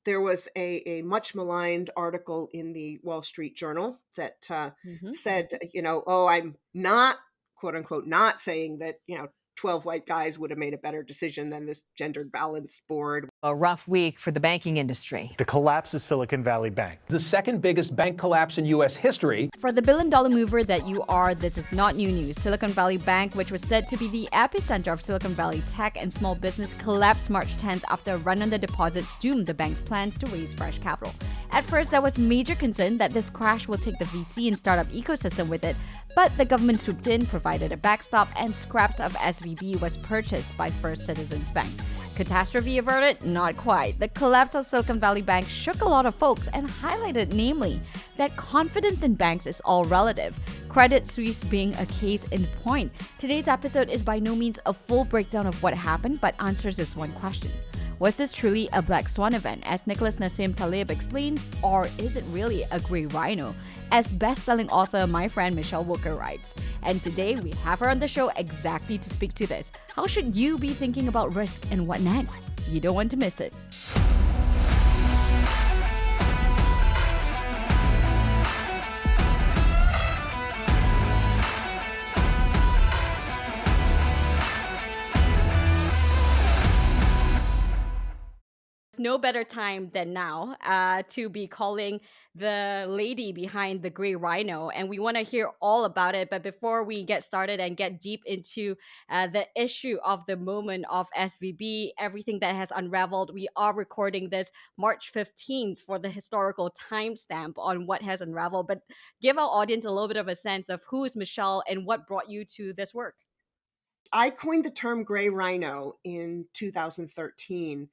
there was a much maligned article in the Wall Street Journal that Hmm. said, oh, I'm not, quote unquote, not saying that, 12 white guys would have made a better decision than this gendered balanced board. A rough week for the banking industry. The collapse of Silicon Valley Bank. The second biggest bank collapse in U.S. history. For the billion-dollar mover that you are, this is not new news. Silicon Valley Bank, which was said to be the epicenter of Silicon Valley tech and small business, collapsed March 10th after a run on the deposits doomed the bank's plans to raise fresh capital. At first, there was major concern that this crash will take the VC and startup ecosystem with it, but the government swooped in, provided a backstop, and scraps of SVB was purchased by First Citizens Bank. Catastrophe averted? Not quite. The collapse of Silicon Valley Bank shook a lot of folks and highlighted, namely, that confidence in banks is all relative. Credit Suisse being a case in point. Today's episode is by no means a full breakdown of what happened, but answers this one question. Was this truly a Black Swan event, as Nicholas Nassim Taleb explains, or is it really a grey rhino, as best-selling author my friend Michele Wucker writes? And today we have her on the show exactly to speak to this. How should you be thinking about risk and what next? You don't want to miss it. No better time than now to be calling the lady behind the gray rhino, and we want to hear all about it. But before we get started and get deep into the issue of the moment of SVB, everything that has unraveled, we are recording this March 15th for the historical timestamp on what has unraveled. But give our audience a little bit of a sense of who is Michele and what brought you to this work. I coined the term gray rhino in 2013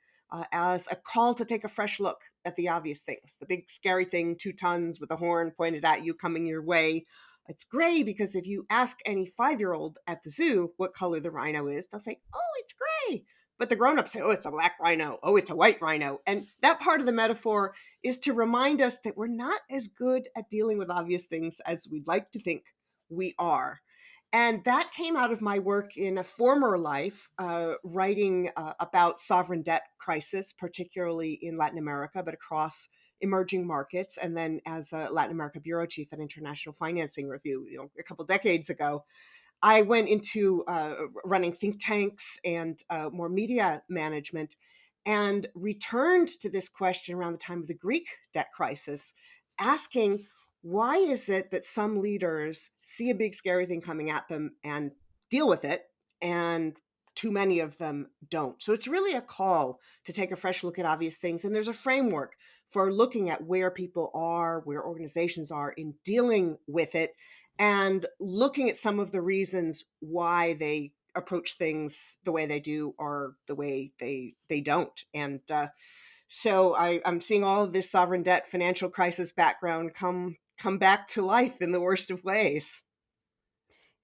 as a call to take a fresh look at the obvious things. The big scary thing, 2 tons with a horn pointed at you coming your way. It's gray because if you ask any 5-year-old at the zoo what color the rhino is, they'll say, oh, it's gray. But the grown-ups say, oh, it's a black rhino. Oh, it's a white rhino. And that part of the metaphor is to remind us that we're not as good at dealing with obvious things as we'd like to think we are. And that came out of my work in a former life, writing about sovereign debt crisis, particularly in Latin America, but across emerging markets. And then as a Latin America bureau chief at International Financing Review, a couple decades ago, I went into running think tanks and more media management, and returned to this question around the time of the Greek debt crisis, asking, why is it that some leaders see a big scary thing coming at them and deal with it, and too many of them don't? So it's really a call to take a fresh look at obvious things. And there's a framework for looking at where people are, where organizations are in dealing with it, and looking at some of the reasons why they approach things the way they do or the way they don't. And so I'm seeing all of this sovereign debt financial crisis background come back to life in the worst of ways.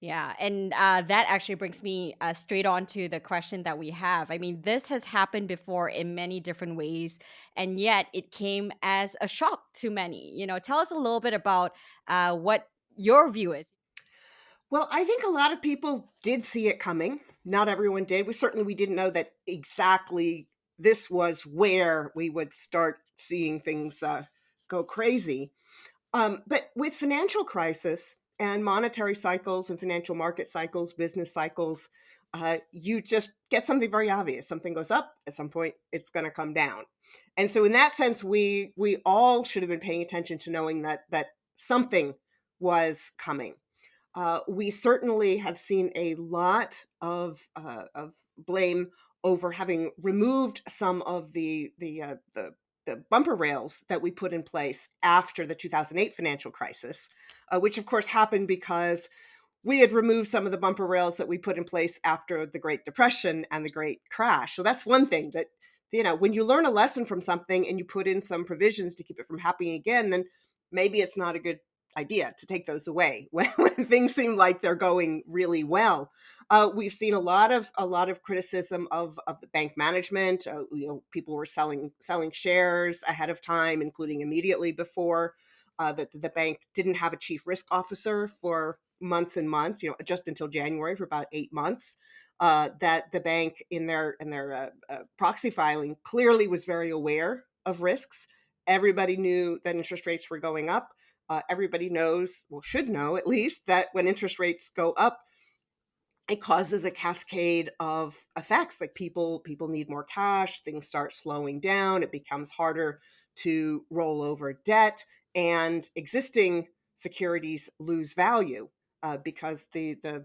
Yeah, and that actually brings me straight on to the question that we have. I mean, this has happened before in many different ways, and yet it came as a shock to many. Tell us a little bit about what your view is. Well, I think a lot of people did see it coming. Not everyone did. We didn't know that exactly this was where we would start seeing things go crazy. But with financial crisis and monetary cycles and financial market cycles, business cycles, you just get something very obvious. Something goes up, at some point it's going to come down. And so in that sense, we all should have been paying attention to knowing that something was coming. We certainly have seen a lot of blame over having removed some of the bumper rails that we put in place after the 2008 financial crisis, which of course happened because we had removed some of the bumper rails that we put in place after the Great Depression and the Great Crash. So that's one thing that, when you learn a lesson from something and you put in some provisions to keep it from happening again, then maybe it's not a good idea to take those away when things seem like they're going really well. We've seen a lot of criticism of the bank management. People were selling shares ahead of time, including immediately before. That the bank didn't have a chief risk officer for months and months, just until January, for about 8 months. That the bank in their proxy filing clearly was very aware of risks. Everybody knew that interest rates were going up. Everybody knows, well, should know at least, that when interest rates go up, it causes a cascade of effects. Like people need more cash, things start slowing down, it becomes harder to roll over debt, and existing securities lose value because the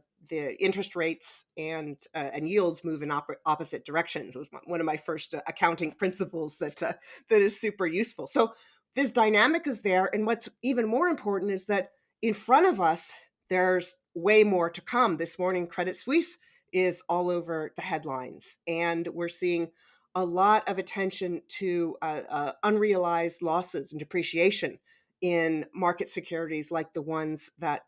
interest rates and yields move in opposite directions. It was one of my first accounting principles that is super useful. So this dynamic is there, and what's even more important is that in front of us there's way more to come. This morning, Credit Suisse is all over the headlines, and we're seeing a lot of attention to unrealized losses and depreciation in market securities like the ones that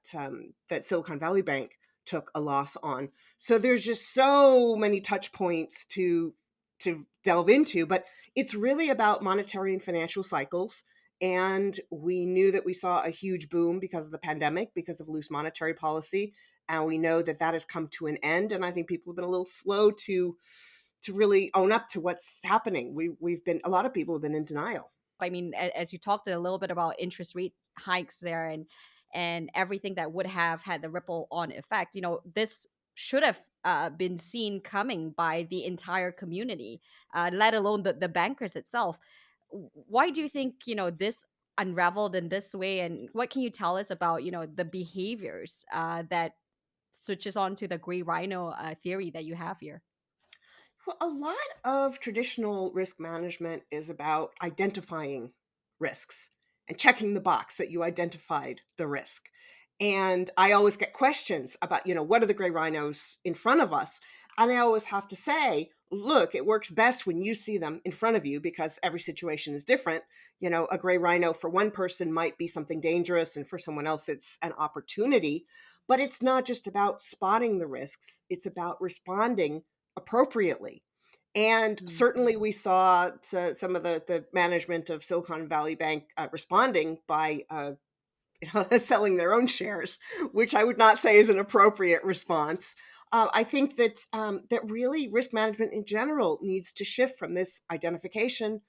Silicon Valley Bank took a loss on. So there's just so many touch points to delve into, but it's really about monetary and financial cycles. And we knew that we saw a huge boom because of the pandemic, because of loose monetary policy. And we know that that has come to an end. And I think people have been a little slow to really own up to what's happening. We've been, a lot of people have been in denial. I mean, as you talked a little bit about interest rate hikes there and everything that would have had the ripple on effect, this should have been seen coming by the entire community, let alone the bankers itself. Why do you think, this unraveled in this way? And what can you tell us about, the behaviors that switches on to the gray rhino theory that you have here? Well, a lot of traditional risk management is about identifying risks and checking the box that you identified the risk. And I always get questions about, what are the gray rhinos in front of us? And I always have to say, look, it works best when you see them in front of you because every situation is different. A gray rhino for one person might be something dangerous, and for someone else, it's an opportunity. But it's not just about spotting the risks, it's about responding appropriately. And certainly we saw some of the management of Silicon Valley Bank responding by selling their own shares, which I would not say is an appropriate response. I think that really risk management in general needs to shift from this identification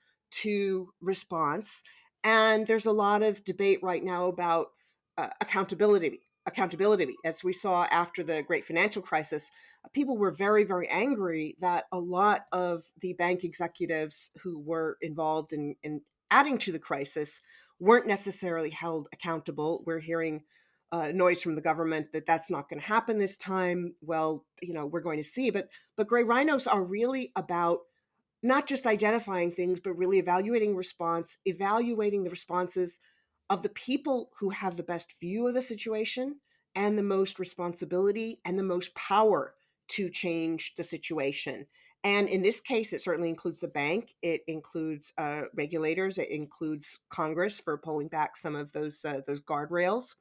to response. And there's a lot of debate right now about accountability. Accountability, as we saw after the great financial crisis, people were very, very angry that a lot of the bank executives who were involved in adding to the crisis weren't necessarily held accountable. We're hearing noise from the government that that's not going to happen this time. Well, we're going to see. But gray rhinos are really about not just identifying things, but really evaluating the responses of the people who have the best view of the situation and the most responsibility and the most power to change the situation. And in this case, it certainly includes the bank. It includes regulators. It includes Congress for pulling back some of those guardrails.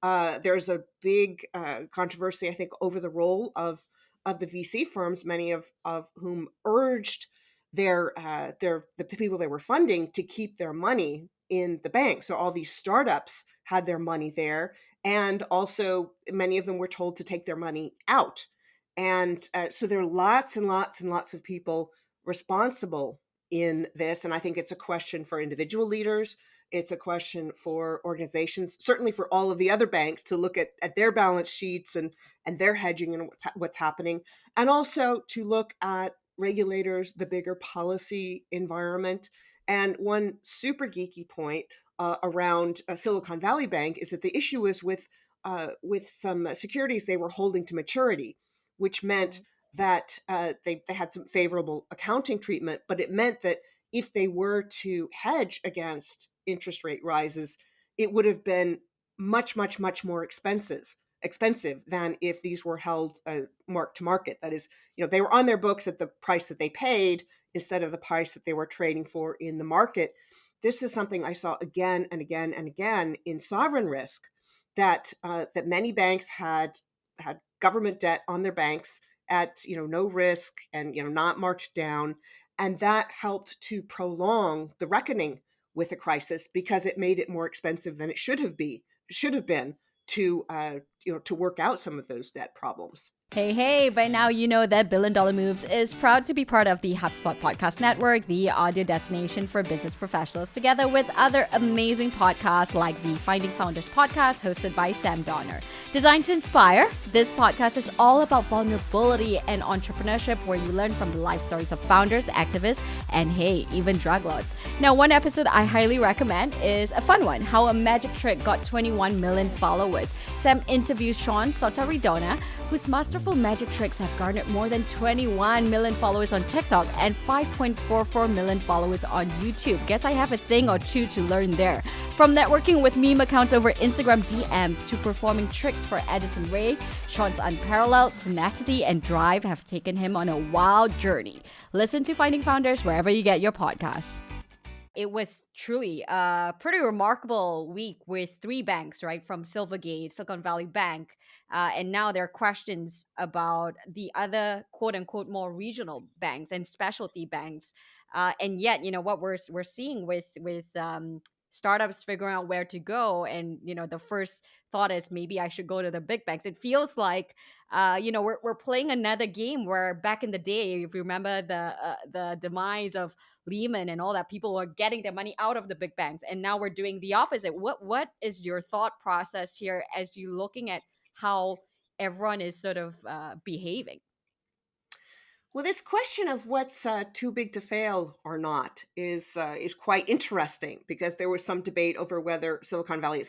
There's a big controversy, I think, over the role of the VC firms, many of whom urged the people they were funding to keep their money in the bank. So all these startups had their money there, and also many of them were told to take their money out. And so there are lots and lots and lots of people responsible in this. And I think it's a question for individual leaders. It's a question for organizations, certainly for all of the other banks to look at their balance sheets and their hedging and what's happening. And also to look at regulators, the bigger policy environment. And one super geeky point around Silicon Valley Bank is that the issue is with some securities they were holding to maturity, which meant that they had some favorable accounting treatment, but it meant that if they were to hedge against interest rate rises, it would have been much, much, much more expensive than if these were held mark to market. That is, they were on their books at the price that they paid instead of the price that they were trading for in the market. This is something I saw again and again and again in sovereign risk, that many banks had government debt on their banks at no risk and not marked down, and that helped to prolong the reckoning with the crisis because it made it more expensive than it should have been to to work out some of those debt problems. Hey, by now you know that Billion Dollar Moves is proud to be part of the HubSpot Podcast Network, the audio destination for business professionals, together with other amazing podcasts like the Finding Founders podcast hosted by Sam Donner. Designed to inspire, this podcast is all about vulnerability and entrepreneurship, where you learn from the life stories of founders, activists, and hey, even drug lords. Now, one episode I highly recommend is a fun one, How a Magic Trick Got 21 Million Followers. Sam interviews Sean Sotaridona, whose masterful magic tricks have garnered more than 21 million followers on TikTok and 5.44 million followers on YouTube. Guess I have a thing or two to learn there. From networking with meme accounts over Instagram DMs to performing tricks for Addison Rae, Sean's unparalleled tenacity and drive have taken him on a wild journey. Listen to Finding Founders wherever you get your podcasts. It was truly a pretty remarkable week with three banks, right? From Silvergate, Silicon Valley Bank, and now there are questions about the other quote unquote more regional banks and specialty banks. And yet, what we're seeing with startups figuring out where to go, and the first thought is maybe I should go to the big banks. It feels like we're playing another game where back in the day, if you remember the demise of Lehman and all that, people were getting their money out of the big banks, and now we're doing the opposite. What is your thought process here as you looking at how everyone is sort of behaving? Well, this question of what's too big to fail or not is quite interesting, because there was some debate over whether Silicon Valley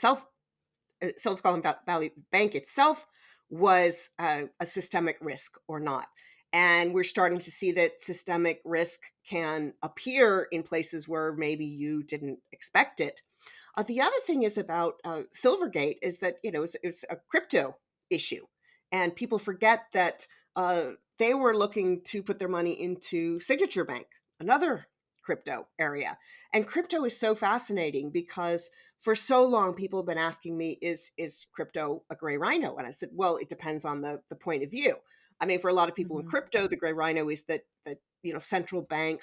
Bank itself was a systemic risk or not. And we're starting to see that systemic risk can appear in places where maybe you didn't expect it. The other thing is about Silvergate is that it's a crypto issue, and people forget that they were looking to put their money into Signature Bank, another crypto area. And crypto is so fascinating because for so long people have been asking me, is crypto a gray rhino? And I said, well, it depends on the point of view. I mean, for a lot of people in crypto, the gray rhino is that central bank,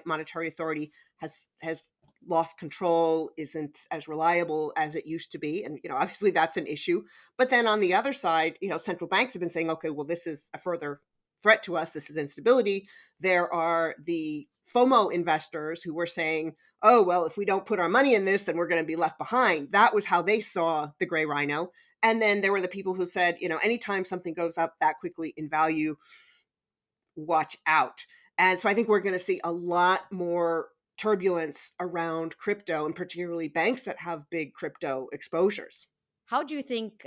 monetary authority has lost control, isn't as reliable as it used to be. And, obviously that's an issue. But then on the other side, central banks have been saying, okay, well, this is a further threat to us. This is instability. There are the FOMO investors who were saying, oh, well, if we don't put our money in this, then we're going to be left behind. That was how they saw the gray rhino. And then there were the people who said, anytime something goes up that quickly in value, watch out. And so I think we're going to see a lot more turbulence around crypto, and particularly banks that have big crypto exposures. How do you think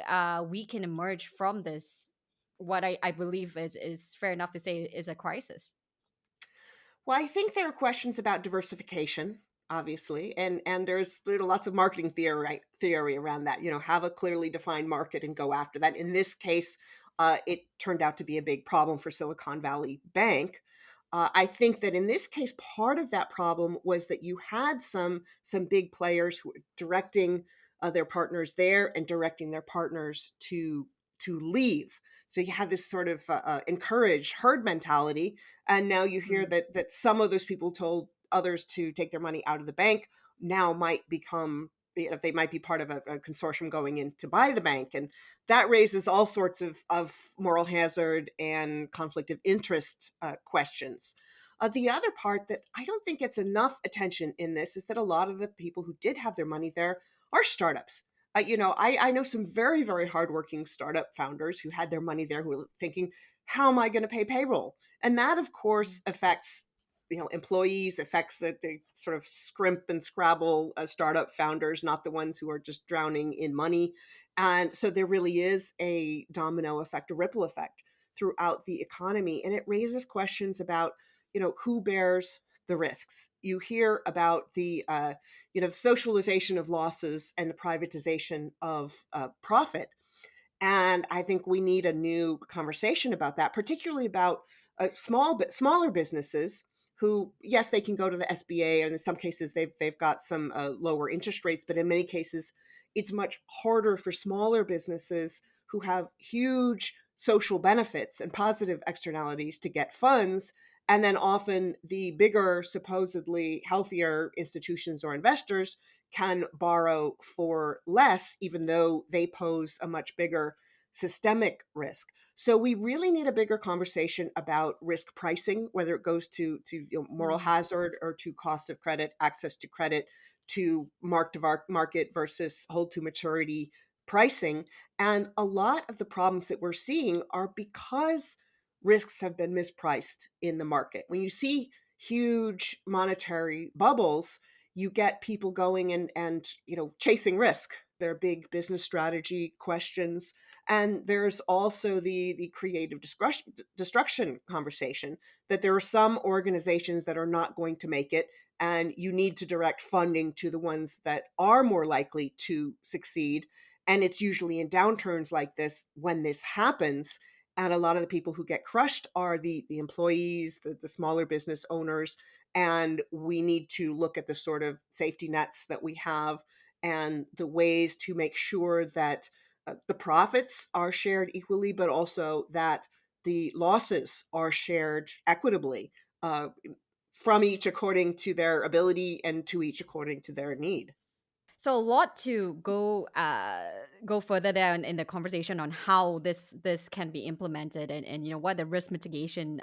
we can emerge from this, what I believe is fair enough to say is a crisis? Well, I think there are questions about diversification, obviously, and there's lots of marketing theory around that. Have a clearly defined market and go after that. In this case, it turned out to be a big problem for Silicon Valley Bank. I think that in this case, part of that problem was that you had some big players who were directing their partners there and directing their partners to leave. So you had this sort of encourage herd mentality, and now you hear that some of those people told others to take their money out of the bank now might become, they might be part of a consortium going in to buy the bank, and that raises all sorts of moral hazard and conflict of interest questions. The other part that I don't think gets enough attention in this is that a lot of the people who did have their money there are startups. I know some very, very hardworking startup founders who had their money there, who were thinking, how am I going to pay payroll? And that, of course, affects employees, affects the sort of scrimp and scrabble startup founders, not the ones who are just drowning in money. And so there really is a domino effect, a ripple effect throughout the economy. And it raises questions about, who bears the risks. You hear about the socialization of losses and the privatization of profit. And I think we need a new conversation about that, particularly about smaller businesses who, yes, they can go to the SBA, and in some cases they've got some lower interest rates, but in many cases it's much harder for smaller businesses who have huge social benefits and positive externalities to get funds. And then often the bigger, supposedly healthier institutions or investors can borrow for less, even though they pose a much bigger systemic risk. So we really need a bigger conversation about risk pricing, whether it goes to moral hazard or to cost of credit, access to credit, to market versus hold to maturity pricing. And a lot of the problems that we're seeing are because risks have been mispriced in the market. When you see huge monetary bubbles, you get people going and chasing risk. They're big business strategy questions. And there's also the creative destruction conversation, that there are some organizations that are not going to make it, and you need to direct funding to the ones that are more likely to succeed. And it's usually in downturns like this when this happens. And a lot of the people who get crushed are the employees, the smaller business owners. And we need to look at the sort of safety nets that we have and the ways to make sure that the profits are shared equally, but also that the losses are shared equitably, uh, from each according to their ability and to each according to their need. So a lot to go further there in the conversation on how this can be implemented, and what the risk mitigation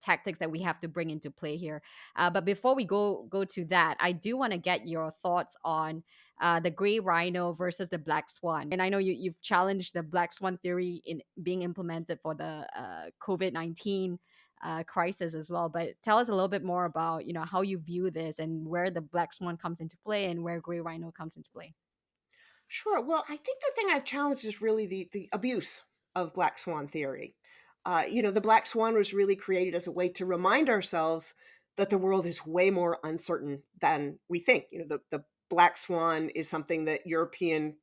tactics that we have to bring into play here. But before we go to that, I do want to get your thoughts on the gray rhino versus the black swan. And I know you've challenged the black swan theory in being implemented for the COVID-19 crisis as well. But tell us a little bit more about how you view this and where the black swan comes into play and where gray rhino comes into play. Sure. Well, I think the thing I've challenged is really the abuse of black swan theory. The black swan was really created as a way to remind ourselves that the world is way more uncertain than we think. The black swan is something that European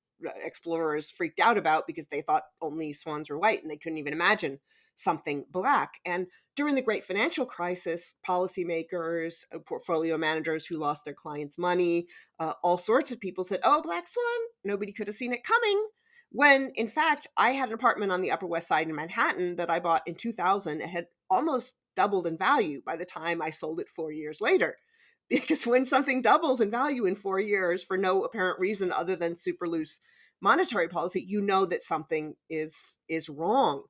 explorers freaked out about because they thought only swans were white and they couldn't even imagine something black. And during the great financial crisis, policymakers, portfolio managers who lost their clients' money, all sorts of people said, "Oh, black swan, nobody could have seen it coming." When in fact, I had an apartment on the Upper West Side in Manhattan that I bought in 2000. It had almost doubled in value by the time I sold it 4 years later. Because when something doubles in value in 4 years for no apparent reason other than super loose monetary policy, you know that something is wrong.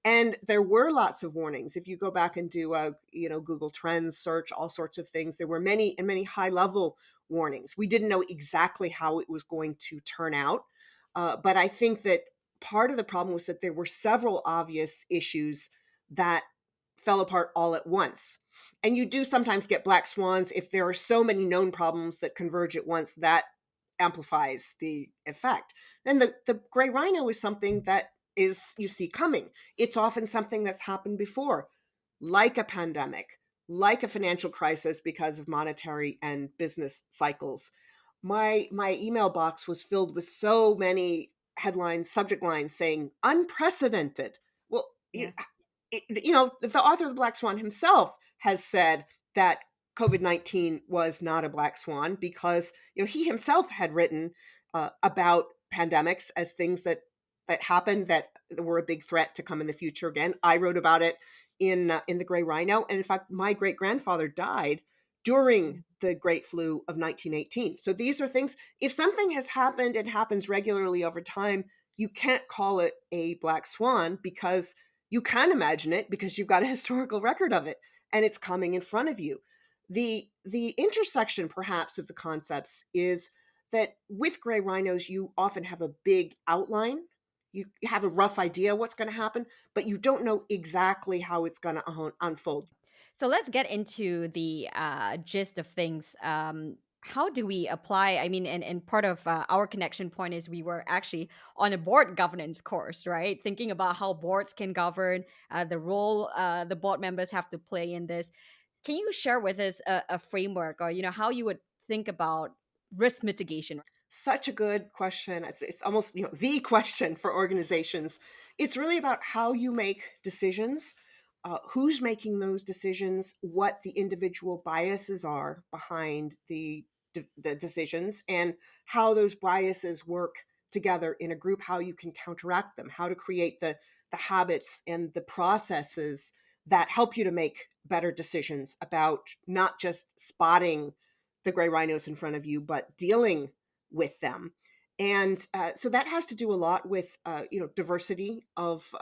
And there were lots of warnings. If you go back and do a Google Trends search, all sorts of things, there were many high level warnings. We didn't know exactly how it was going to turn out, but I think that part of the problem was that there were several obvious issues that fell apart all at once. And you do sometimes get black swans if there are so many known problems that converge at once. That amplifies the effect. And the gray rhino is something that is you see coming. It's often something that's happened before, like a pandemic, like a financial crisis because of monetary and business cycles. My email box was filled with so many headlines, subject lines saying unprecedented. Well, Yeah. the author of the Black Swan himself has said that COVID-19 was not a black swan because he himself had written about pandemics as things that happened that were a big threat to come in the future again. I wrote about it in the Gray Rhino, and in fact, my great grandfather died during the Great Flu of 1918. So these are things. If something has happened and happens regularly over time, you can't call it a black swan because you can imagine it because you've got a historical record of it and it's coming in front of you. The intersection perhaps of the concepts is that with gray rhinos, you often have a big outline. You have a rough idea what's going to happen, but you don't know exactly how it's going to unfold. So let's get into the gist of things. How do we apply? I mean, and part of our connection point is we were actually on a board governance course, right? Thinking about how boards can govern, the role the board members have to play in this. Can you share with us a framework, or how you would think about risk mitigation? Such a good question. It's almost the question for organizations. It's really about how you make decisions, who's making those decisions, what the individual biases are behind the decisions, and how those biases work together in a group. How you can counteract them. How to create the habits and the processes that help you to make better decisions about not just spotting the gray rhinos in front of you, but dealing with them. And so that has to do a lot with diversity of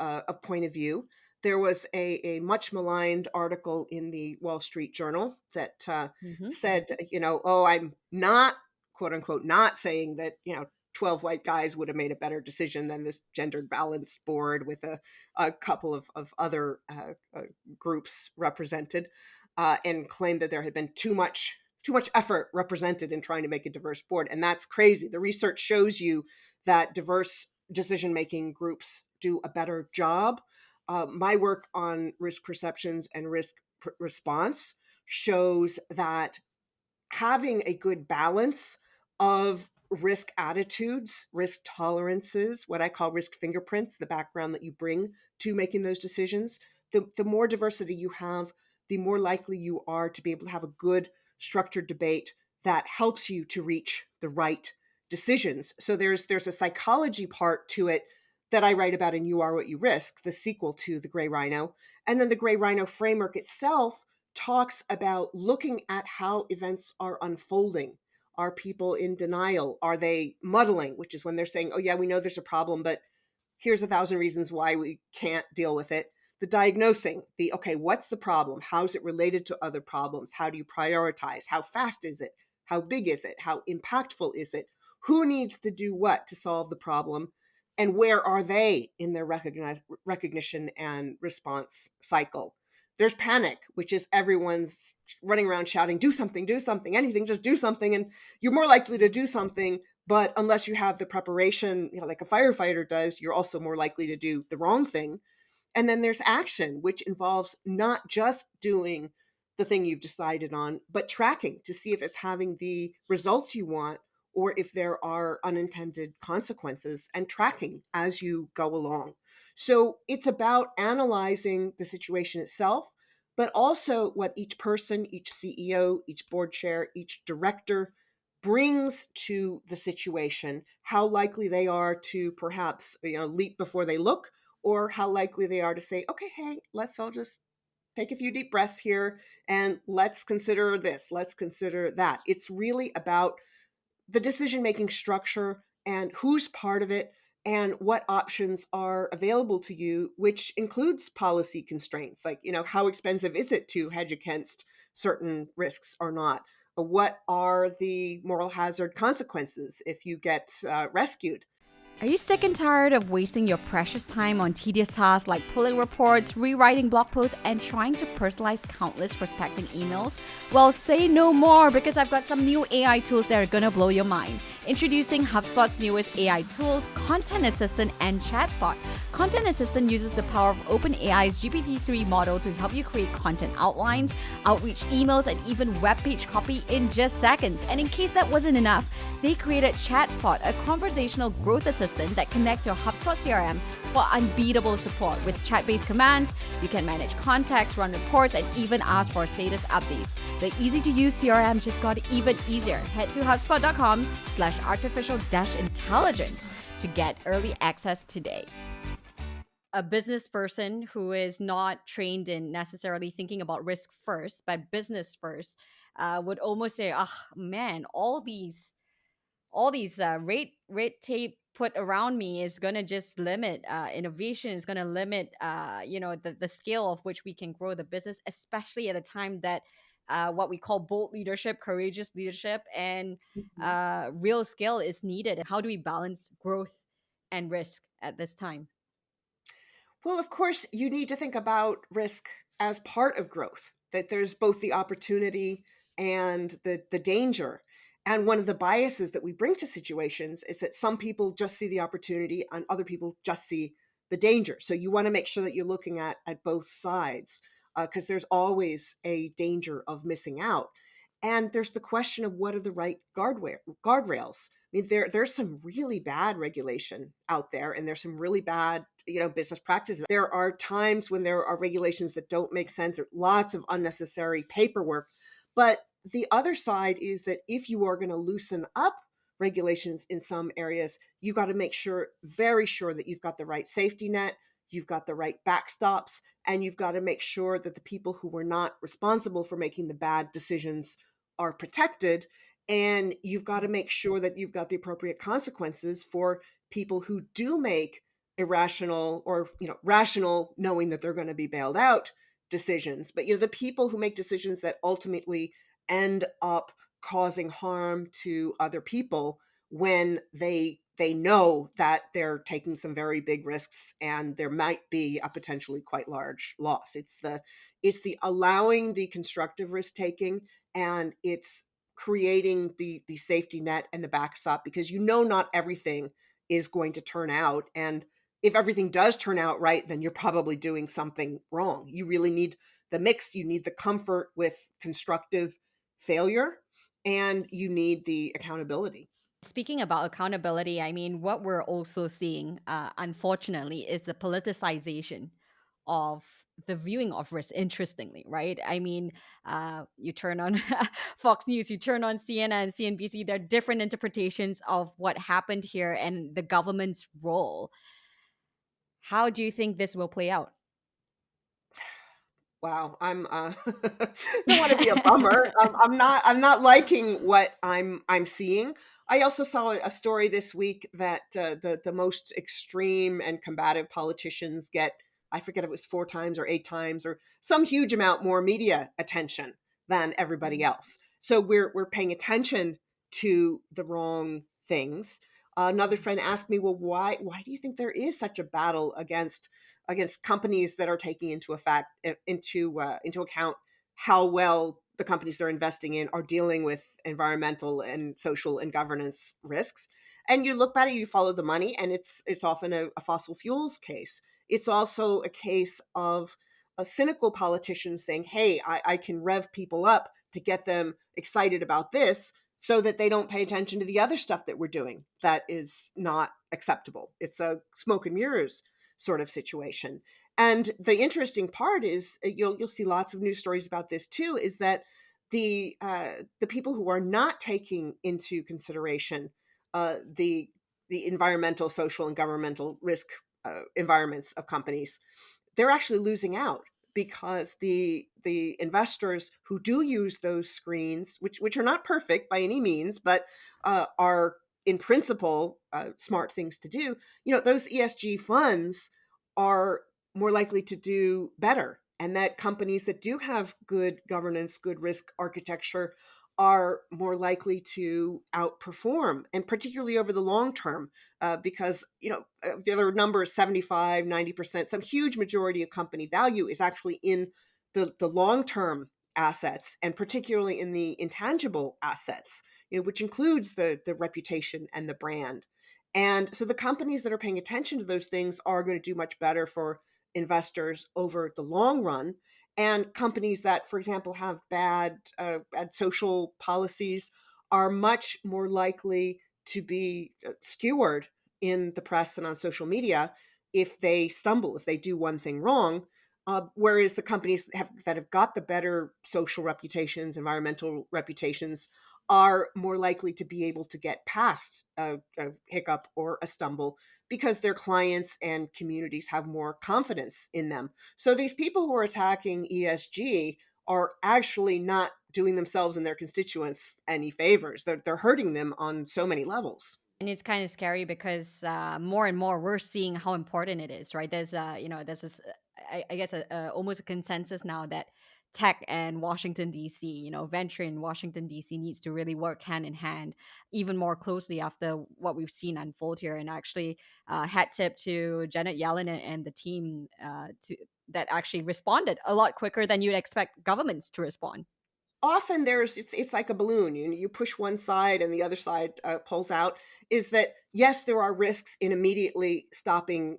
point of view. There was a much maligned article in the Wall Street Journal that Hmm. said, oh, I'm not, quote unquote, not saying that 12 white guys would have made a better decision than this gendered balance board with a couple of other groups represented, and claimed that there had been too much effort represented in trying to make a diverse board. And that's crazy. The research shows you that diverse decision making groups do a better job. My work on risk perceptions and response shows that having a good balance of risk attitudes, risk tolerances, what I call risk fingerprints, the background that you bring to making those decisions, the more diversity you have, the more likely you are to be able to have a good structured debate that helps you to reach the right decisions. So there's a psychology part to it that I write about in You Are What You Risk, the sequel to The Gray Rhino. And then the Gray Rhino framework itself talks about looking at how events are unfolding. Are people in denial? Are they muddling, which is when they're saying, oh, yeah, we know there's a problem, but here's 1,000 reasons why we can't deal with it. The diagnosing, okay, what's the problem? How's it related to other problems? How do you prioritize? How fast is it? How big is it? How impactful is it? Who needs to do what to solve the problem? And where are they in their recognition and response cycle? There's panic, which is everyone's running around shouting, do something, anything, just do something. And you're more likely to do something, but unless you have the preparation, like a firefighter does, you're also more likely to do the wrong thing. And then there's action, which involves not just doing the thing you've decided on, but tracking to see if it's having the results you want or if there are unintended consequences, and tracking as you go along. So it's about analyzing the situation itself, but also what each person, each CEO, each board chair, each director brings to the situation, how likely they are to perhaps leap before they look, or how likely they are to say, okay, hey, let's all just take a few deep breaths here and let's consider this, let's consider that. It's really about the decision making structure and who's part of it and what options are available to you, which includes policy constraints, like how expensive is it to hedge against certain risks or not? What are the moral hazard consequences if you get rescued? Are you sick and tired of wasting your precious time on tedious tasks like pulling reports, rewriting blog posts, and trying to personalize countless prospecting emails? Well, say no more, because I've got some new AI tools that are gonna blow your mind. Introducing HubSpot's newest AI tools, Content Assistant and Chatbot. Content Assistant uses the power of OpenAI's GPT-3 model to help you create content outlines, outreach emails, and even web page copy in just seconds. And in case that wasn't enough, they created Chatbot, a conversational growth assistant that connects your HubSpot CRM for unbeatable support. With chat-based commands, you can manage contacts, run reports, and even ask for status updates. The easy-to-use CRM just got even easier. Head to HubSpot.com/artificial-intelligence to get early access today. A business person who is not trained in necessarily thinking about risk first, but business first, would almost say, "Oh man, all these red tape put around me is going to just limit innovation, is going to limit the scale of which we can grow the business, especially at a time that what we call bold leadership, courageous leadership, and Mhm. real scale is needed. How do we balance growth and risk at this time?" Well, of course, you need to think about risk as part of growth, that there's both the opportunity and the danger. And one of the biases that we bring to situations is that some people just see the opportunity and other people just see the danger. So you want to make sure that you're looking at both sides, because there's always a danger of missing out. And there's the question of what are the right guardrails. I mean, there's some really bad regulation out there, and there's some really bad, business practices. There are times when there are regulations that don't make sense, or lots of unnecessary paperwork. But the other side is that if you are going to loosen up regulations in some areas, you got to make sure, very sure, that you've got the right safety net, you've got the right backstops, and you've got to make sure that the people who were not responsible for making the bad decisions are protected. And you've got to make sure that you've got the appropriate consequences for people who do make irrational or, rational, knowing that they're going to be bailed out decisions. But, the people who make decisions that ultimately end up causing harm to other people when they know that they're taking some very big risks and there might be a potentially quite large loss. It's the allowing the constructive risk taking, and it's creating the safety net and the backstop, because not everything is going to turn out. And if everything does turn out right, then you're probably doing something wrong. You really need the mix. You need the comfort with constructive failure, and you need the accountability. Speaking about accountability, I mean, what we're also seeing, unfortunately, is the politicization of the viewing of risk, interestingly, right? I mean, you turn on Fox News, you turn on CNN, CNBC, there are different interpretations of what happened here and the government's role. How do you think this will play out? Wow, I'm don't want to be a bummer. I'm not liking what I'm seeing. I also saw a story this week that the most extreme and combative politicians get, I forget if it was 4 times or 8 times or some huge amount more media attention than everybody else. So we're paying attention to the wrong things. Another friend asked me, well, why do you think there is such a battle against companies that are taking into account how well the companies they're investing in are dealing with environmental and social and governance risks? And you look at it, you follow the money, and it's often a fossil fuels case. It's also a case of a cynical politician saying, hey, I can rev people up to get them excited about this so that they don't pay attention to the other stuff that we're doing that is not acceptable. It's a smoke and mirrors sort of situation. And the interesting part is, you'll see lots of news stories about this too, is that the people who are not taking into consideration the environmental, social, and governmental risk environments of companies, they're actually losing out, because the investors who do use those screens, which are not perfect by any means, but are in principle smart things to do. Those ESG funds are more likely to do better, and that companies that do have good governance, good risk architecture, are more likely to outperform, and particularly over the long term, because the other number is 75-90%. Some huge majority of company value is actually in the long term assets, and particularly in the intangible assets, which includes the reputation and the brand. And so the companies that are paying attention to those things are going to do much better for investors over the long run. And companies that, for example, have bad social policies are much more likely to be skewered in the press and on social media if they stumble, if they do one thing wrong. Whereas the companies that have got the better social reputations, environmental reputations, are more likely to be able to get past a hiccup or a stumble, because their clients and communities have more confidence in them. So these people who are attacking ESG are actually not doing themselves and their constituents any favors. They're hurting them on so many levels. And it's kind of scary because more and more we're seeing how important it is, right? There's, there's this, I guess, almost a consensus now that tech and Washington D.C., venture in Washington D.C. needs to really work hand in hand, even more closely after what we've seen unfold here. And actually, hat tip to Janet Yellen and the team to that actually responded a lot quicker than you'd expect governments to respond. Often it's like a balloon. You push one side and the other side pulls out. Is that, yes, there are risks in immediately stepping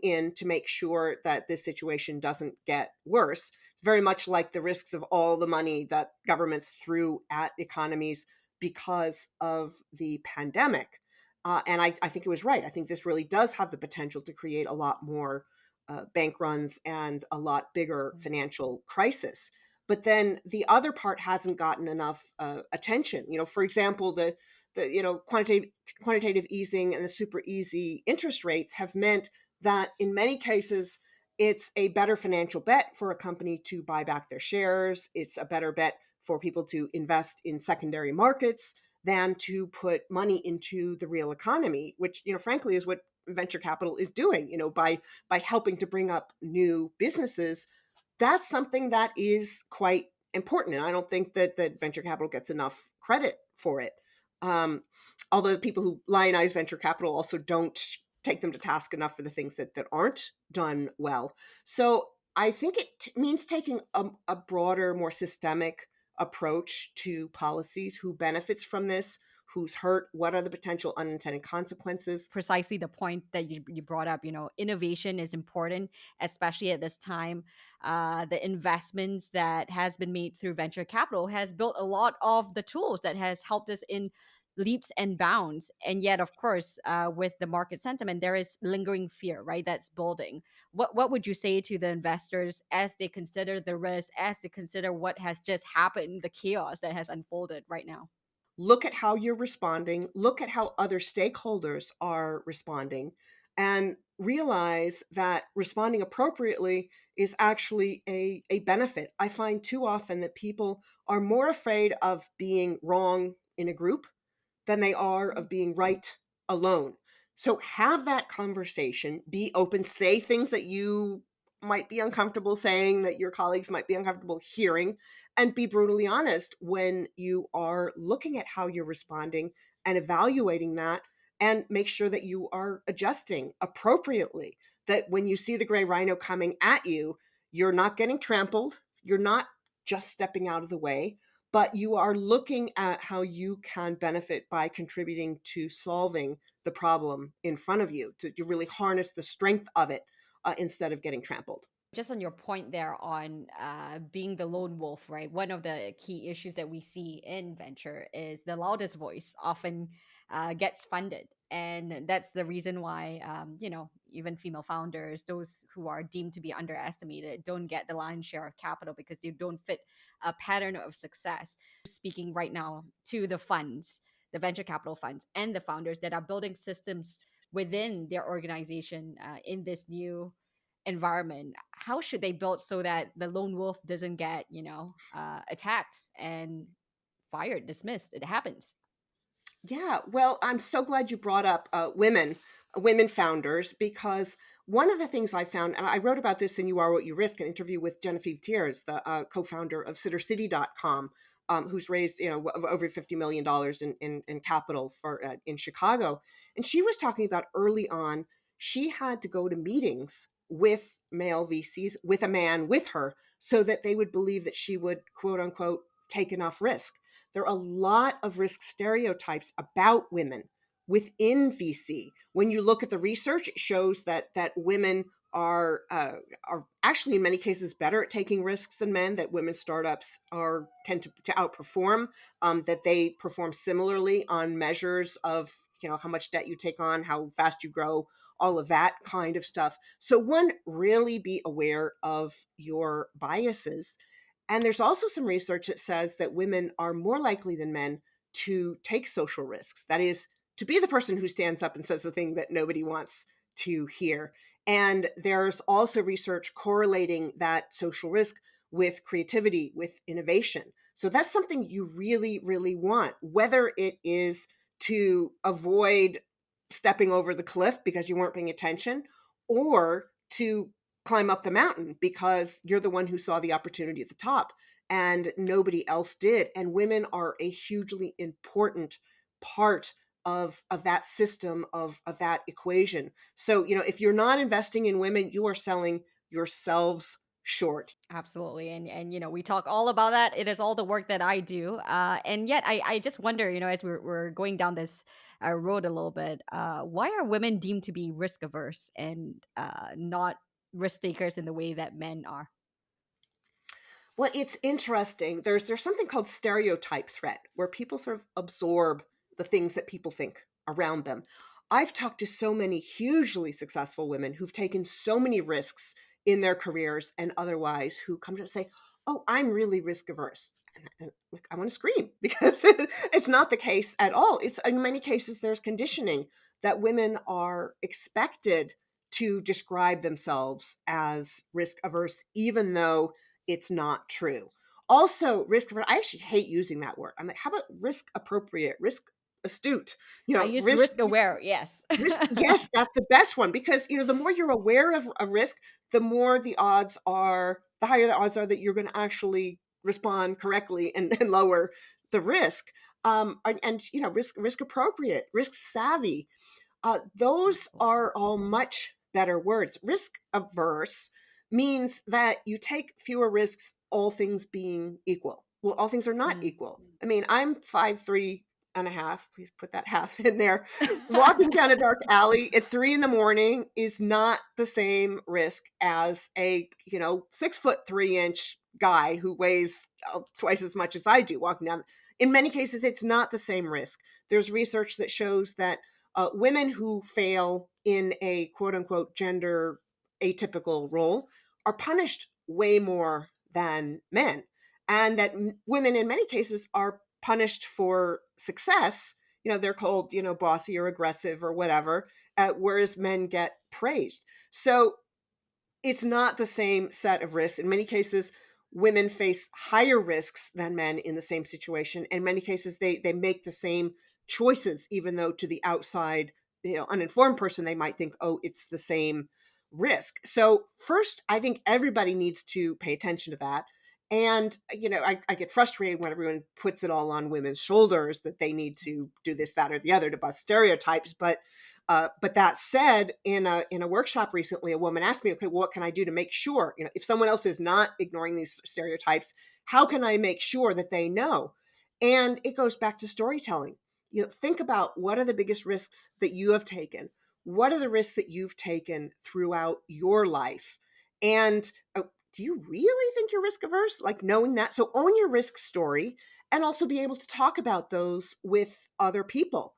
in to make sure that this situation doesn't get worse. It's very much like the risks of all the money that governments threw at economies because of the pandemic. And I think it was right. I think this really does have the potential to create a lot more bank runs and a lot bigger financial crisis. But then the other part hasn't gotten enough attention. For example, the quantitative easing and the super easy interest rates have meant that in many cases it's a better financial bet for a company to buy back their shares. It's a better bet for people to invest in secondary markets than to put money into the real economy, which, frankly, is what venture capital is doing, by helping to bring up new businesses. That's something that is quite important. And I don't think that venture capital gets enough credit for it. Although the people who lionize venture capital also don't take them to task enough for the things that aren't done well. So I think it means taking a broader, more systemic approach to policies. Who benefits from this? Who's hurt? What are the potential unintended consequences? Precisely the point that you brought up. Innovation is important, especially at this time. The investments that has been made through venture capital has built a lot of the tools that has helped us in leaps and bounds. And yet, of course, with the market sentiment, there is lingering fear, right? That's building. What would you say to the investors as they consider the risk, as they consider what has just happened, the chaos that has unfolded right now? Look at how you're responding, look at how other stakeholders are responding, and realize that responding appropriately is actually a benefit. I find too often that people are more afraid of being wrong in a group than they are of being right alone. So have that conversation, be open, say things that you might be uncomfortable saying, that your colleagues might be uncomfortable hearing, and be brutally honest when you are looking at how you're responding and evaluating that, and make sure that you are adjusting appropriately. That when you see the gray rhino coming at you, you're not getting trampled, you're not just stepping out of the way, but you are looking at how you can benefit by contributing to solving the problem in front of you, to really harness the strength of it instead of getting trampled. Just on your point there on being the lone wolf, right? One of the key issues that we see in venture is the loudest voice often gets funded. And that's the reason why, even female founders, those who are deemed to be underestimated, don't get the lion's share of capital because they don't fit a pattern of success. Speaking right now to the funds, the venture capital funds, and the founders that are building systems within their organization in this new environment, how should they build so that the lone wolf doesn't get attacked and fired, dismissed? It happens. Yeah, well, I'm so glad you brought up women founders, because one of the things I found, and I wrote about this in You Are What You Risk, an interview with Genevieve Thiers, the co-founder of SitterCity.com, who's raised over $50 million in capital for in Chicago, and she was talking about early on she had to go to meetings with male VCs with a man with her so that they would believe that she would, quote unquote, take enough risk. There are a lot of risk stereotypes about women within VC. When you look at the research, it shows that women are actually in many cases better at taking risks than men. That women's startups tend to outperform. That they perform similarly on measures of how much debt you take on, how fast you grow, all of that kind of stuff. So one, really be aware of your biases. And there's also some research that says that women are more likely than men to take social risks. That is, to be the person who stands up and says the thing that nobody wants to hear. And there's also research correlating that social risk with creativity, with innovation. So that's something you really, really want, whether it is to avoid stepping over the cliff because you weren't paying attention, or to climb up the mountain because you're the one who saw the opportunity at the top and nobody else did. And women are a hugely important part of that system, of that equation. So, if you're not investing in women, you are selling yourselves short. Absolutely. And we talk all about that. It is all the work that I do. And yet I just wonder, as we're going down this road a little bit, why are women deemed to be risk averse and not risk takers in the way that men are? Well, it's interesting. There's something called stereotype threat, where people sort of absorb the things that people think around them. I've talked to so many hugely successful women who've taken so many risks in their careers and otherwise, who come to say, "Oh, I'm really risk averse." And look, I want to scream because it's not the case at all. It's, in many cases, there's conditioning that women are expected to describe themselves as risk averse, even though it's not true. Also, risk averse. I actually hate using that word. I'm like, how about risk appropriate, risk astute? I use Risk risk aware. Yes. risk. Yes, that's the best one because the more you're aware of a risk, the more the higher the odds are that you're going to actually respond correctly and lower the risk. Risk appropriate, risk savvy. Those are all much better words. Risk averse means that you take fewer risks, all things being equal. Well, all things are not Mm. equal. I mean, I'm 5'3.5". Please put that half in there. Walking down a dark alley at 3 in the morning is not the same risk as a 6'3" guy who weighs twice as much as I do walking down. In many cases, it's not the same risk. There's research that shows that women who fail in a quote unquote gender atypical role are punished way more than men. And that women in many cases are punished for success. They're called, bossy or aggressive or whatever, whereas men get praised. So it's not the same set of risks. In many cases, women face higher risks than men in the same situation. In many cases, they make the same choices, even though to the outside, uninformed person, they might think, oh, it's the same risk. So first, I think everybody needs to pay attention to that. And, I get frustrated when everyone puts it all on women's shoulders that they need to do this, that, or the other to bust stereotypes. But that said, in a workshop recently, a woman asked me, okay, what can I do to make sure, if someone else is not ignoring these stereotypes, how can I make sure that they know? And it goes back to storytelling. Think about what are the biggest risks that you have taken? What are the risks that you've taken throughout your life? And do you really think you're risk averse? Like knowing that. So own your risk story and also be able to talk about those with other people.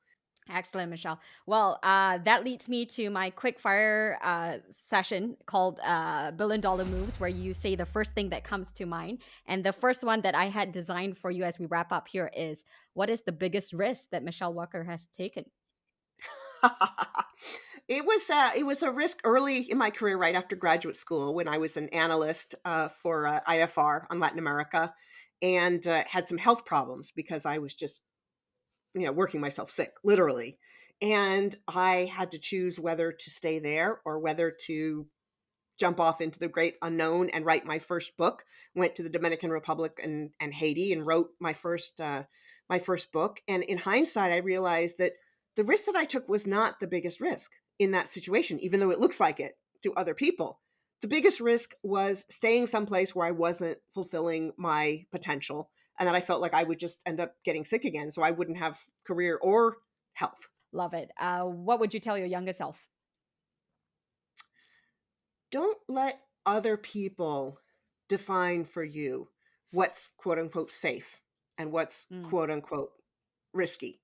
Excellent, Michelle. Well, that leads me to my quick fire session called $1 billion Moves, where you say the first thing that comes to mind. And the first one that I had designed for you as we wrap up here is, what is the biggest risk that Michele Wucker has taken? It was a risk early in my career, right after graduate school, when I was an analyst for IFR on Latin America, and had some health problems because I was just working myself sick, literally. And I had to choose whether to stay there or whether to jump off into the great unknown and write my first book. Went to the Dominican Republic and Haiti and wrote my first book. And in hindsight, I realized that the risk that I took was not the biggest risk in that situation, even though it looks like it to other people. The biggest risk was staying someplace where I wasn't fulfilling my potential and that I felt like I would just end up getting sick again. So I wouldn't have career or health. Love it. What would you tell your younger self? Don't let other people define for you what's quote unquote safe and what's Mm. quote unquote risky.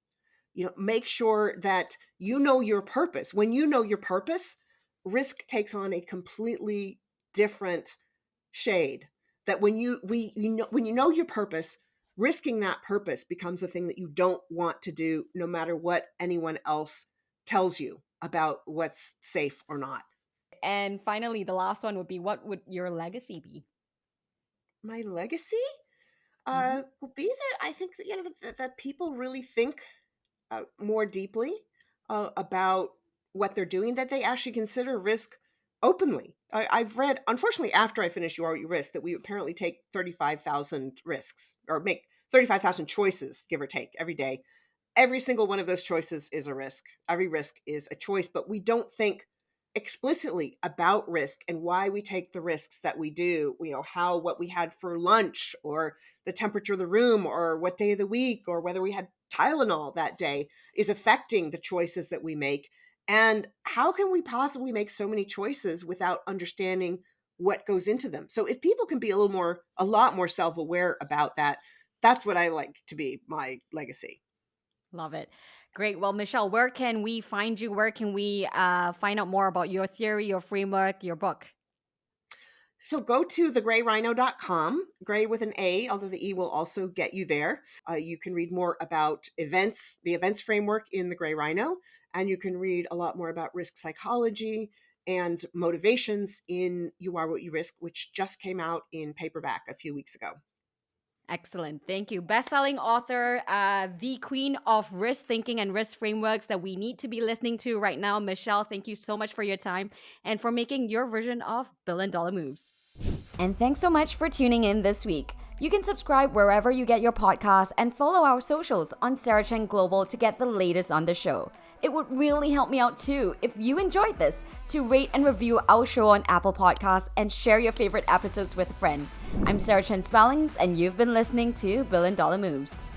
Make sure that you know your purpose. When you know your purpose, risk takes on a completely different shade. That when you know your purpose, risking that purpose becomes a thing that you don't want to do, no matter what anyone else tells you about what's safe or not. And finally, the last one would be, what would your legacy be? My legacy Hmm. will be that I think that that people really think more deeply about what they're doing, that they actually consider risk openly. I've read, unfortunately, after I finished You Are What You Risk, that we apparently take 35,000 risks or make 35,000 choices, give or take, every day. Every single one of those choices is a risk. Every risk is a choice, but we don't think explicitly about risk and why we take the risks that we do, how what we had for lunch or the temperature of the room or what day of the week or whether we had Tylenol that day is affecting the choices that we make. And how can we possibly make so many choices without understanding what goes into them? So if people can be a lot more self-aware about that, that's what I like to be my legacy. Love it. Great. Well, Michelle, where can we find you? Where can we find out more about your theory, your framework, your book? So go to thegrayrhino.com, gray with an A, although the E will also get you there. You can read more about the events framework in the Gray Rhino, and you can read a lot more about risk psychology and motivations in You Are What You Risk, which just came out in paperback a few weeks ago. Excellent. Thank you. Best-selling author, the queen of risk thinking and risk frameworks that we need to be listening to right now. Michele, thank you so much for your time and for making your version of billion-dollar moves. And thanks so much for tuning in this week. You can subscribe wherever you get your podcasts and follow our socials on Sarah Chen Global to get the latest on the show. It would really help me out too if you enjoyed this to rate and review our show on Apple Podcasts and share your favorite episodes with a friend. I'm Sarah Chen-Spellings and you've been listening to Billion Dollar Moves.